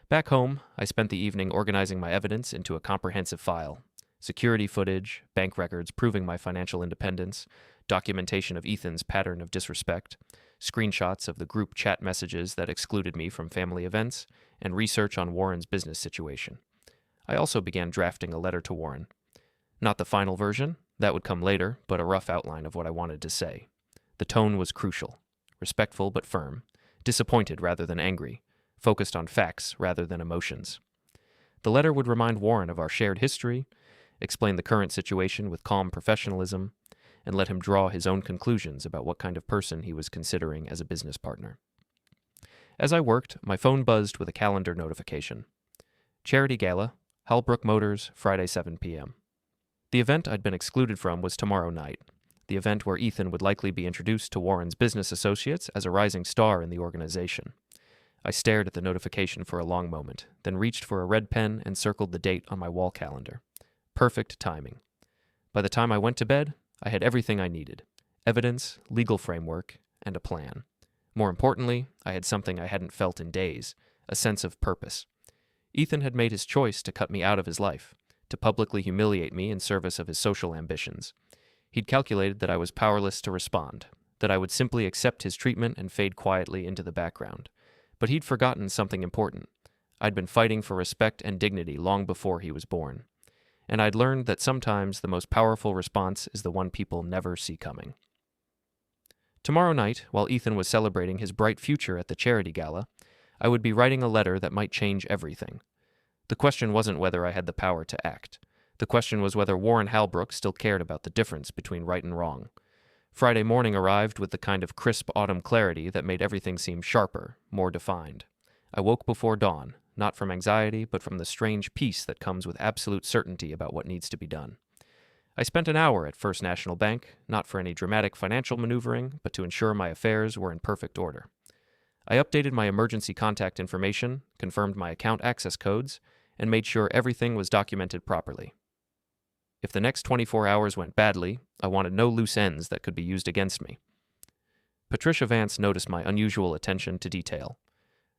Back home, I spent the evening organizing my evidence into a comprehensive file. Security footage, bank records proving my financial independence, documentation of Ethan's pattern of disrespect, screenshots of the group chat messages that excluded me from family events, and research on Warren's business situation. I also began drafting a letter to Warren. Not the final version, that would come later, but a rough outline of what I wanted to say. The tone was crucial, respectful but firm, disappointed rather than angry, focused on facts rather than emotions. The letter would remind Warren of our shared history, explain the current situation with calm professionalism, and let him draw his own conclusions about what kind of person he was considering as a business partner. As I worked, my phone buzzed with a calendar notification. Charity Gala, Halbrook Motors, Friday 7 p.m. The event I'd been excluded from was tomorrow night, the event where Ethan would likely be introduced to Warren's business associates as a rising star in the organization. I stared at the notification for a long moment, then reached for a red pen and circled the date on my wall calendar. Perfect timing. By the time I went to bed, I had everything I needed: evidence, legal framework, and a plan. More importantly, I had something I hadn't felt in days, a sense of purpose. Ethan had made his choice to cut me out of his life, to publicly humiliate me in service of his social ambitions. He'd calculated that I was powerless to respond, that I would simply accept his treatment and fade quietly into the background. But he'd forgotten something important. I'd been fighting for respect and dignity long before he was born. And I'd learned that sometimes the most powerful response is the one people never see coming. Tomorrow night, while Ethan was celebrating his bright future at the charity gala, I would be writing a letter that might change everything. The question wasn't whether I had the power to act. The question was whether Warren Halbrook still cared about the difference between right and wrong. Friday morning arrived with the kind of crisp autumn clarity that made everything seem sharper, more defined. I woke before dawn, not from anxiety, but from the strange peace that comes with absolute certainty about what needs to be done. I spent an hour at First National Bank, not for any dramatic financial maneuvering, but to ensure my affairs were in perfect order. I updated my emergency contact information, confirmed my account access codes, and made sure everything was documented properly. If the next 24 hours went badly, I wanted no loose ends that could be used against me. Patricia Vance noticed my unusual attention to detail.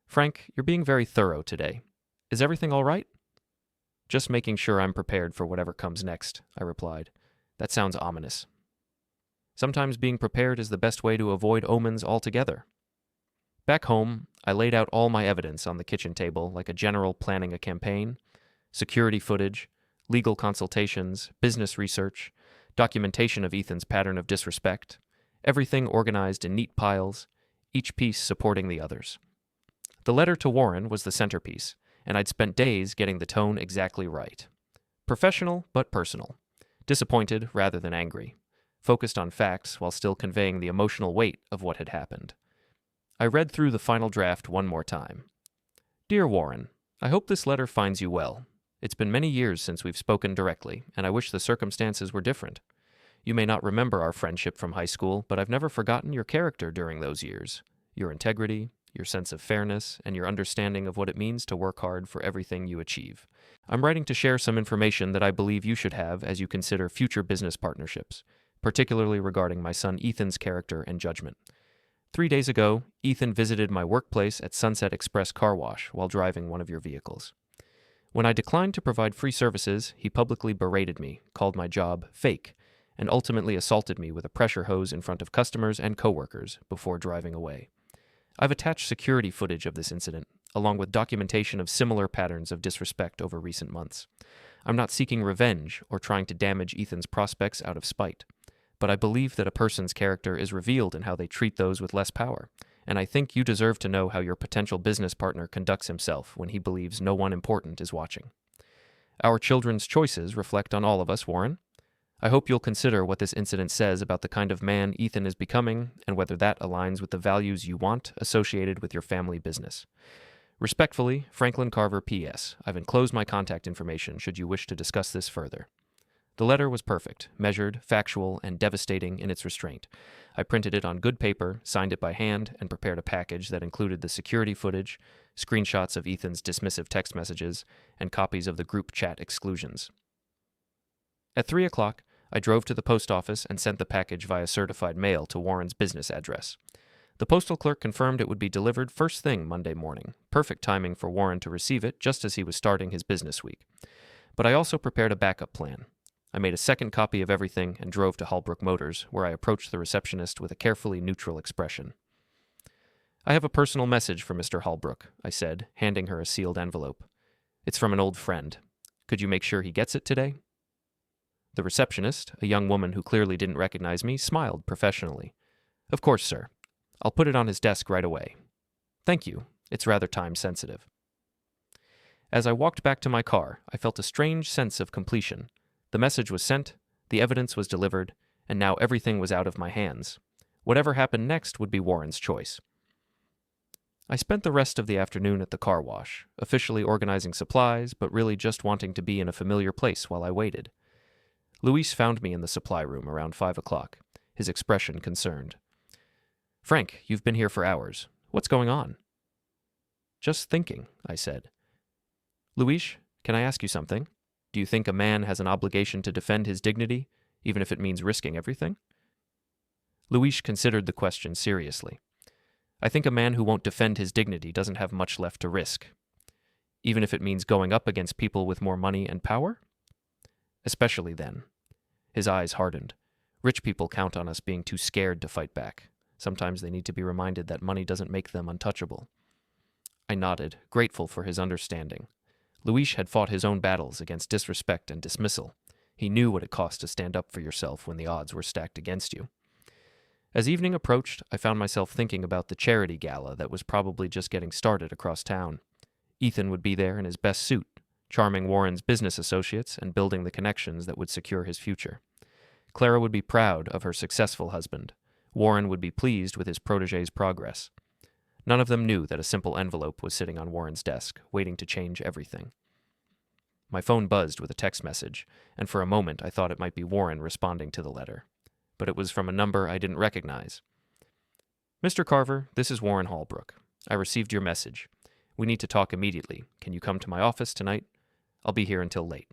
Frank, you're being very thorough today. Is everything all right? Just making sure I'm prepared for whatever comes next, I replied. That sounds ominous. Sometimes being prepared is the best way to avoid omens altogether. Back home, I laid out all my evidence on the kitchen table like a general planning a campaign: security footage, legal consultations, business research, documentation of Ethan's pattern of disrespect, everything organized in neat piles, each piece supporting the others. The letter to Warren was the centerpiece, and I'd spent days getting the tone exactly right. Professional, but personal. Disappointed rather than angry. Focused on facts while still conveying the emotional weight of what had happened. I read through the final draft one more time. Dear Warren, I hope this letter finds you well. It's been many years since we've spoken directly, and I wish the circumstances were different. You may not remember our friendship from high school, but I've never forgotten your character during those years. Your integrity, your sense of fairness, and your understanding of what it means to work hard for everything you achieve. I'm writing to share some information that I believe you should have as you consider future business partnerships, particularly regarding my son Ethan's character and judgment. 3 days ago, Ethan visited my workplace at Sunset Express Car Wash while driving one of your vehicles. When I declined to provide free services, he publicly berated me, called my job fake, and ultimately assaulted me with a pressure hose in front of customers and coworkers before driving away. I've attached security footage of this incident, along with documentation of similar patterns of disrespect over recent months. I'm not seeking revenge or trying to damage Ethan's prospects out of spite, but I believe that a person's character is revealed in how they treat those with less power, and I think you deserve to know how your potential business partner conducts himself when he believes no one important is watching. Our children's choices reflect on all of us, Warren. I hope you'll consider what this incident says about the kind of man Ethan is becoming and whether that aligns with the values you want associated with your family business. Respectfully, Franklin Carver, P.S. I've enclosed my contact information should you wish to discuss this further. The letter was perfect, measured, factual, and devastating in its restraint. I printed it on good paper, signed it by hand, and prepared a package that included the security footage, screenshots of Ethan's dismissive text messages, and copies of the group chat exclusions. At 3 o'clock, I drove to the post office and sent the package via certified mail to Warren's business address. The postal clerk confirmed it would be delivered first thing Monday morning, perfect timing for Warren to receive it just as he was starting his business week. But I also prepared a backup plan. I made a second copy of everything and drove to Holbrook Motors, where I approached the receptionist with a carefully neutral expression. I have a personal message for Mr. Holbrook, I said, handing her a sealed envelope. It's from an old friend. Could you make sure he gets it today? The receptionist, a young woman who clearly didn't recognize me, smiled professionally. Of course, sir. I'll put it on his desk right away. Thank you. It's rather time-sensitive. As I walked back to my car, I felt a strange sense of completion. The message was sent, the evidence was delivered, and now everything was out of my hands. Whatever happened next would be Warren's choice. I spent the rest of the afternoon at the car wash, officially organizing supplies, but really just wanting to be in a familiar place while I waited. Luis found me in the supply room around 5 o'clock, his expression concerned. Frank, you've been here for hours. What's going on? Just thinking, I said. Luis, can I ask you something? Do you think a man has an obligation to defend his dignity, even if it means risking everything? Luis considered the question seriously. I think a man who won't defend his dignity doesn't have much left to risk. Even if it means going up against people with more money and power? Especially then. His eyes hardened. Rich people count on us being too scared to fight back. Sometimes they need to be reminded that money doesn't make them untouchable. I nodded, grateful for his understanding. Luis had fought his own battles against disrespect and dismissal. He knew what it cost to stand up for yourself when the odds were stacked against you. As evening approached, I found myself thinking about the charity gala that was probably just getting started across town. Ethan would be there in his best suit, charming Warren's business associates and building the connections that would secure his future. Clara would be proud of her successful husband. Warren would be pleased with his protégé's progress. None of them knew that a simple envelope was sitting on Warren's desk, waiting to change everything. My phone buzzed with a text message, and for a moment I thought it might be Warren responding to the letter. But it was from a number I didn't recognize. Mr. Carver, this is Warren Holbrook. I received your message. We need to talk immediately. Can you come to my office tonight? I'll be here until late.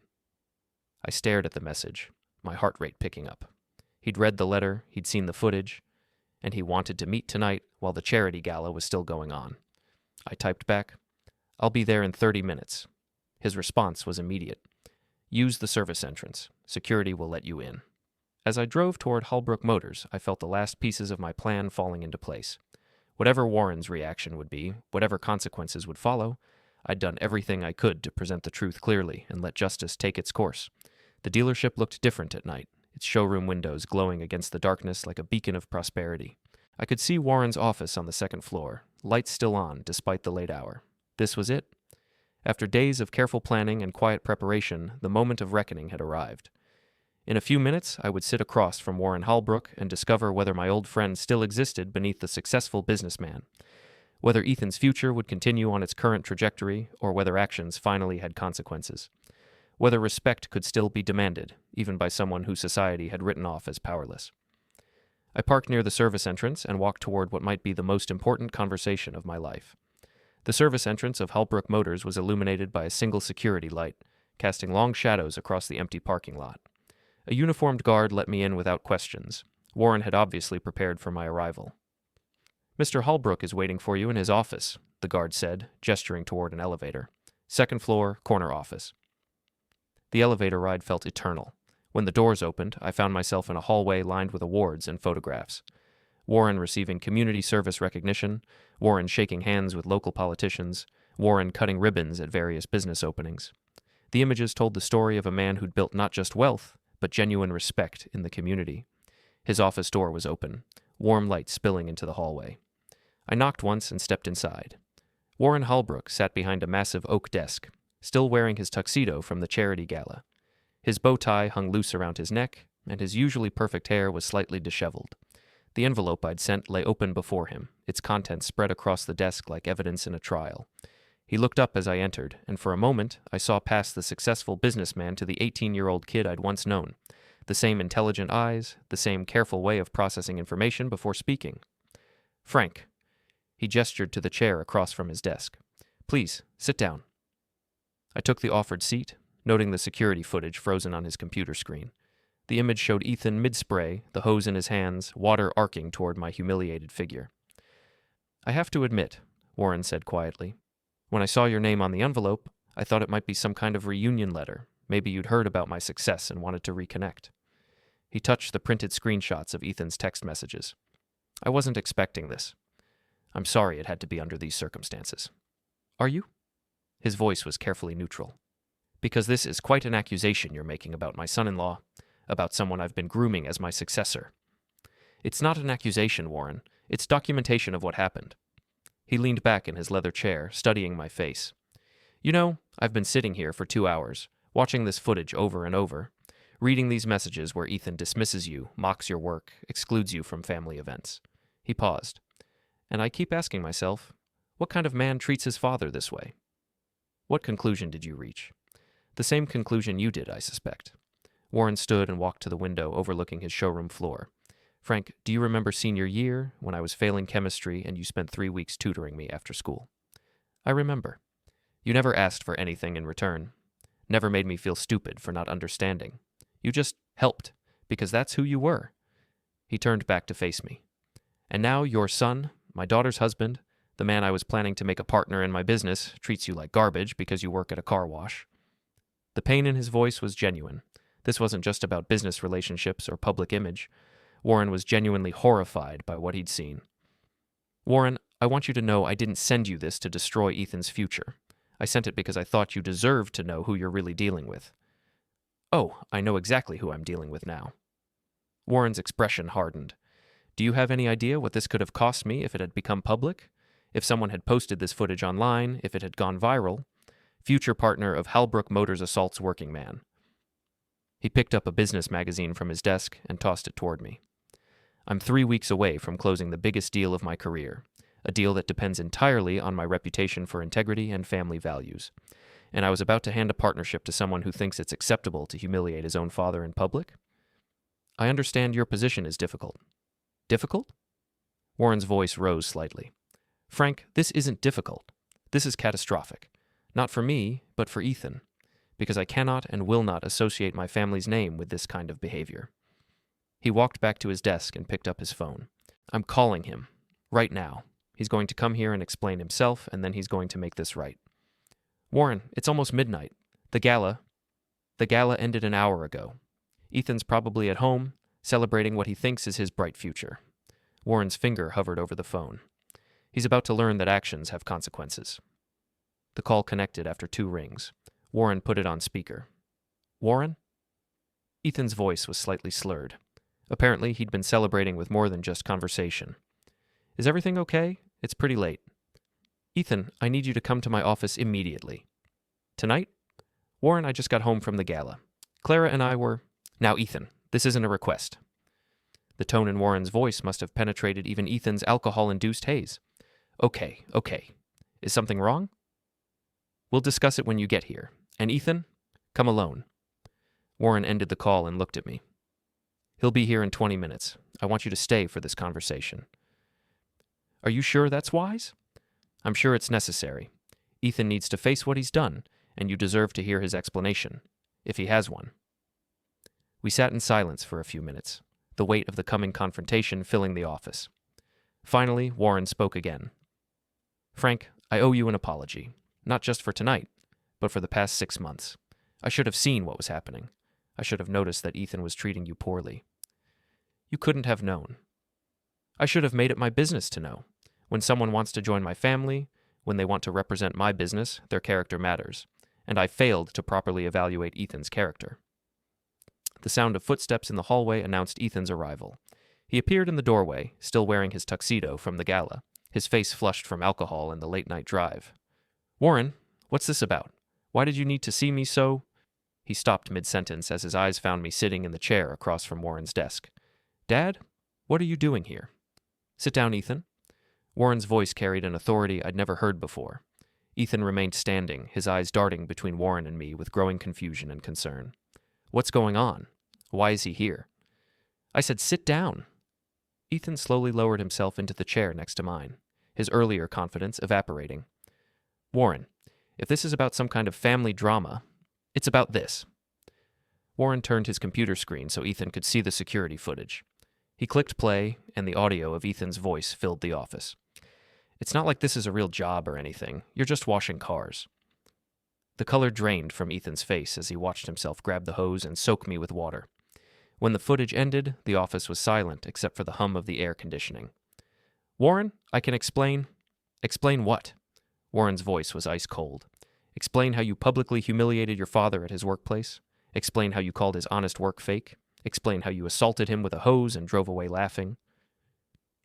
I stared at the message, my heart rate picking up. He'd read the letter, he'd seen the footage, and he wanted to meet tonight while the charity gala was still going on. I typed back, I'll be there in 30 minutes. His response was immediate. Use the service entrance. Security will let you in. As I drove toward Holbrook Motors, I felt the last pieces of my plan falling into place. Whatever Warren's reaction would be, whatever consequences would follow, I'd done everything I could to present the truth clearly and let justice take its course. The dealership looked different at night, its showroom windows glowing against the darkness like a beacon of prosperity. I could see Warren's office on the second floor, lights still on despite the late hour. This was it. After days of careful planning and quiet preparation, the moment of reckoning had arrived. In a few minutes, I would sit across from Warren Holbrook and discover whether my old friend still existed beneath the successful businessman, whether Ethan's future would continue on its current trajectory, or whether actions finally had consequences. whether respect could still be demanded, even by someone who society had written off as powerless. I parked near the service entrance and walked toward what might be the most important conversation of my life. The service entrance of Halbrook Motors was illuminated by a single security light, casting long shadows across the empty parking lot. A uniformed guard let me in without questions. Warren had obviously prepared for my arrival. "Mr. Halbrook is waiting for you in his office," the guard said, gesturing toward an elevator. "Second floor, corner office." The elevator ride felt eternal. When the doors opened, I found myself in a hallway lined with awards and photographs. Warren receiving community service recognition, Warren shaking hands with local politicians, Warren cutting ribbons at various business openings. The images told the story of a man who'd built not just wealth, but genuine respect in the community. His office door was open, warm light spilling into the hallway. I knocked once and stepped inside. Warren Halbrook sat behind a massive oak desk, still wearing his tuxedo from the charity gala. His bow tie hung loose around his neck, and his usually perfect hair was slightly disheveled. The envelope I'd sent lay open before him, its contents spread across the desk like evidence in a trial. He looked up as I entered, and for a moment I saw past the successful businessman to the 18-year-old kid I'd once known. The same intelligent eyes, the same careful way of processing information before speaking. "Frank." He gestured to the chair across from his desk. "Please, sit down." I took the offered seat, noting the security footage frozen on his computer screen. The image showed Ethan mid-spray, the hose in his hands, water arcing toward my humiliated figure. "I have to admit," Warren said quietly, "when I saw your name on the envelope, I thought it might be some kind of reunion letter. Maybe you'd heard about my success and wanted to reconnect." He touched the printed screenshots of Ethan's text messages. "I wasn't expecting this. I'm sorry it had to be under these circumstances." "Are you?" His voice was carefully neutral. "Because this is quite an accusation you're making about my son-in-law, about someone I've been grooming as my successor." "It's not an accusation, Warren. It's documentation of what happened." He leaned back in his leather chair, studying my face. "You know, I've been sitting here for 2 hours, watching this footage over and over, reading these messages where Ethan dismisses you, mocks your work, excludes you from family events." He paused. "And I keep asking myself, what kind of man treats his father this way?" "What conclusion did you reach?" "The same conclusion you did, I suspect." Warren stood and walked to the window overlooking his showroom floor. "Frank, do you remember senior year, when I was failing chemistry and you spent 3 weeks tutoring me after school?" "I remember. You never asked for anything in return. Never made me feel stupid for not understanding. You just helped, because that's who you were." He turned back to face me. "And now your son, my daughter's husband, the man I was planning to make a partner in my business, treats you like garbage because you work at a car wash." The pain in his voice was genuine. This wasn't just about business relationships or public image. Warren was genuinely horrified by what he'd seen. "Warren, I want you to know I didn't send you this to destroy Ethan's future. I sent it because I thought you deserved to know who you're really dealing with." "Oh, I know exactly who I'm dealing with now." Warren's expression hardened. "Do you have any idea what this could have cost me if it had become public? If someone had posted this footage online, if it had gone viral? Future partner of Halbrook Motors assaults working man." He picked up a business magazine from his desk and tossed it toward me. "I'm 3 weeks away from closing the biggest deal of my career, a deal that depends entirely on my reputation for integrity and family values. And I was about to hand a partnership to someone who thinks it's acceptable to humiliate his own father in public? I understand your position is difficult." "Difficult?" Warren's voice rose slightly. "Frank, this isn't difficult. This is catastrophic. Not for me, but for Ethan. Because I cannot and will not associate my family's name with this kind of behavior." He walked back to his desk and picked up his phone. "I'm calling him. Right now. He's going to come here and explain himself, and then he's going to make this right." "Warren, it's almost midnight. The gala ended an hour ago. Ethan's probably at home, celebrating what he thinks is his bright future." Warren's finger hovered over the phone. "He's about to learn that actions have consequences." The call connected after 2 rings. Warren put it on speaker. "Warren?" Ethan's voice was slightly slurred. Apparently, he'd been celebrating with more than just conversation. "Is everything okay? It's pretty late." "Ethan, I need you to come to my office immediately." "Tonight?" "Warren, I just got home from the gala. Clara and I were—" "Now, Ethan, this isn't a request." The tone in Warren's voice must have penetrated even Ethan's alcohol-induced haze. Okay. Is something wrong?" "We'll discuss it when you get here. And Ethan, Come alone." Warren ended the call and looked at me. "He'll be here in 20 minutes. I want you to stay for this conversation." "Are you sure that's wise?" "I'm sure it's necessary. Ethan needs to face what he's done, and you deserve to hear his explanation, if he has one." We sat in silence for a few minutes, the weight of the coming confrontation filling the office. Finally, Warren spoke again. "Frank, I owe you an apology, not just for tonight, but for the past 6 months. I should have seen what was happening. I should have noticed that Ethan was treating you poorly." "You couldn't have known." "I should have made it my business to know. When someone wants to join my family, when they want to represent my business, their character matters, and I failed to properly evaluate Ethan's character." The sound of footsteps in the hallway announced Ethan's arrival. He appeared in the doorway, still wearing his tuxedo from the gala, his face flushed from alcohol and the late-night drive. "Warren, what's this about? Why did you need to see me so—" He stopped mid-sentence as his eyes found me sitting in the chair across from Warren's desk. "Dad, what are you doing here?" "Sit down, Ethan." Warren's voice carried an authority I'd never heard before. Ethan remained standing, his eyes darting between Warren and me with growing confusion and concern. "What's going on? Why is he here?" "I said sit down." Ethan slowly lowered himself into the chair next to mine, his earlier confidence evaporating. "Warren, if this is about some kind of family drama, it's about this." Warren turned his computer screen so Ethan could see the security footage. He clicked play, and the audio of Ethan's voice filled the office. "It's not like this is a real job or anything. You're just washing cars." The color drained from Ethan's face as he watched himself grab the hose and soak me with water. When the footage ended, the office was silent except for the hum of the air conditioning. "Warren, I can explain." "Explain what?" Warren's voice was ice cold. "Explain how you publicly humiliated your father at his workplace. Explain how you called his honest work fake. Explain how you assaulted him with a hose and drove away laughing."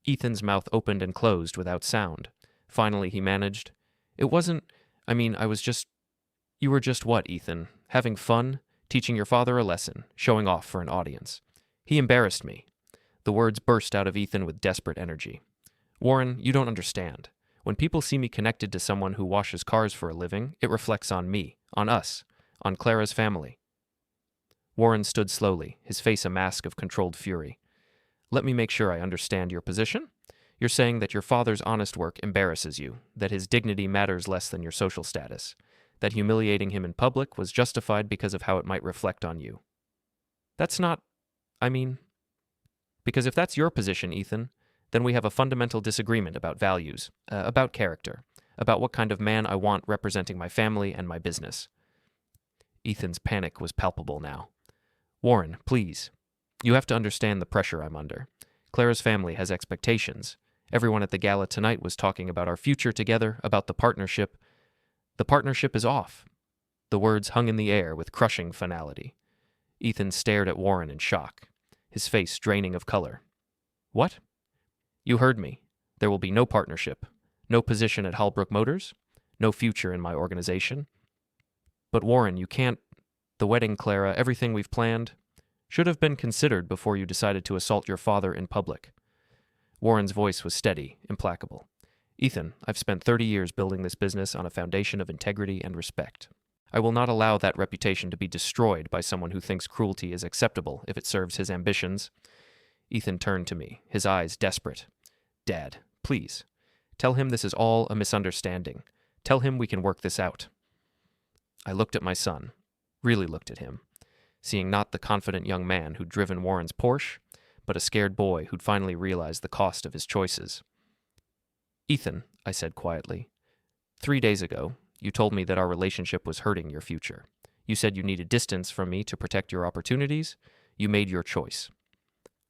Ethan's mouth opened and closed without sound. Finally, he managed, "It wasn't, I was just—" "You were just what, Ethan? Having fun? Teaching your father a lesson? Showing off for an audience?" "He embarrassed me." The words burst out of Ethan with desperate energy. "Warren, you don't understand. When people see me connected to someone who washes cars for a living, it reflects on me, on us, on Clara's family." Warren stood slowly, his face a mask of controlled fury. "Let me make sure I understand your position. You're saying that your father's honest work embarrasses you, that his dignity matters less than your social status, that humiliating him in public was justified because of how it might reflect on you." "That's not, because if that's your position, Ethan, then we have a fundamental disagreement about values, about character, about what kind of man I want representing my family and my business." Ethan's panic was palpable now. "Warren, please. You have to understand the pressure I'm under. Clara's family has expectations. Everyone at the gala tonight was talking about our future together, about the partnership. The partnership is off." The words hung in the air with crushing finality. Ethan stared at Warren in shock, his face draining of color. "What?" "You heard me. There will be no partnership, no position at Hallbrook Motors, no future in my organization." "But Warren, you can't— The wedding, Clara, everything we've planned, should have been considered before you decided to assault your father in public." Warren's voice was steady, implacable. "Ethan, I've spent 30 years building this business on a foundation of integrity and respect. I will not allow that reputation to be destroyed by someone who thinks cruelty is acceptable if it serves his ambitions." Ethan turned to me, his eyes desperate. "Dad, please. Tell him this is all a misunderstanding. Tell him we can work this out." I looked at my son, really looked at him, seeing not the confident young man who'd driven Warren's Porsche, but a scared boy who'd finally realized the cost of his choices. "Ethan," I said quietly, 3 days ago, you told me that our relationship was hurting your future. You said you needed distance from me to protect your opportunities. You made your choice.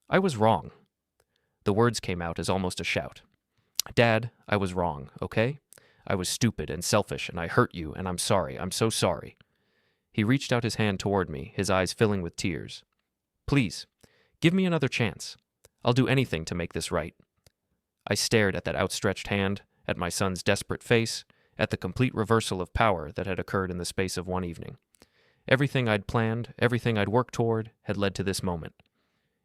I was wrong." The words came out as almost a shout. "Dad, I was wrong, okay? I was stupid and selfish, and I hurt you, and I'm sorry. I'm so sorry." He reached out his hand toward me, his eyes filling with tears. "Please, give me another chance. I'll do anything to make this right." I stared at that outstretched hand, at my son's desperate face, at the complete reversal of power that had occurred in the space of one evening. Everything I'd planned, everything I'd worked toward, had led to this moment.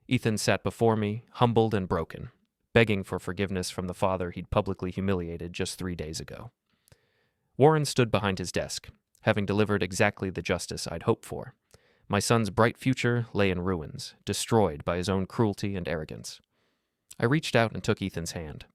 Ethan sat before me, humbled and broken, begging for forgiveness from the father he'd publicly humiliated just 3 days ago. Warren stood behind his desk, having delivered exactly the justice I'd hoped for. My son's bright future lay in ruins, destroyed by his own cruelty and arrogance. I reached out and took Ethan's hand.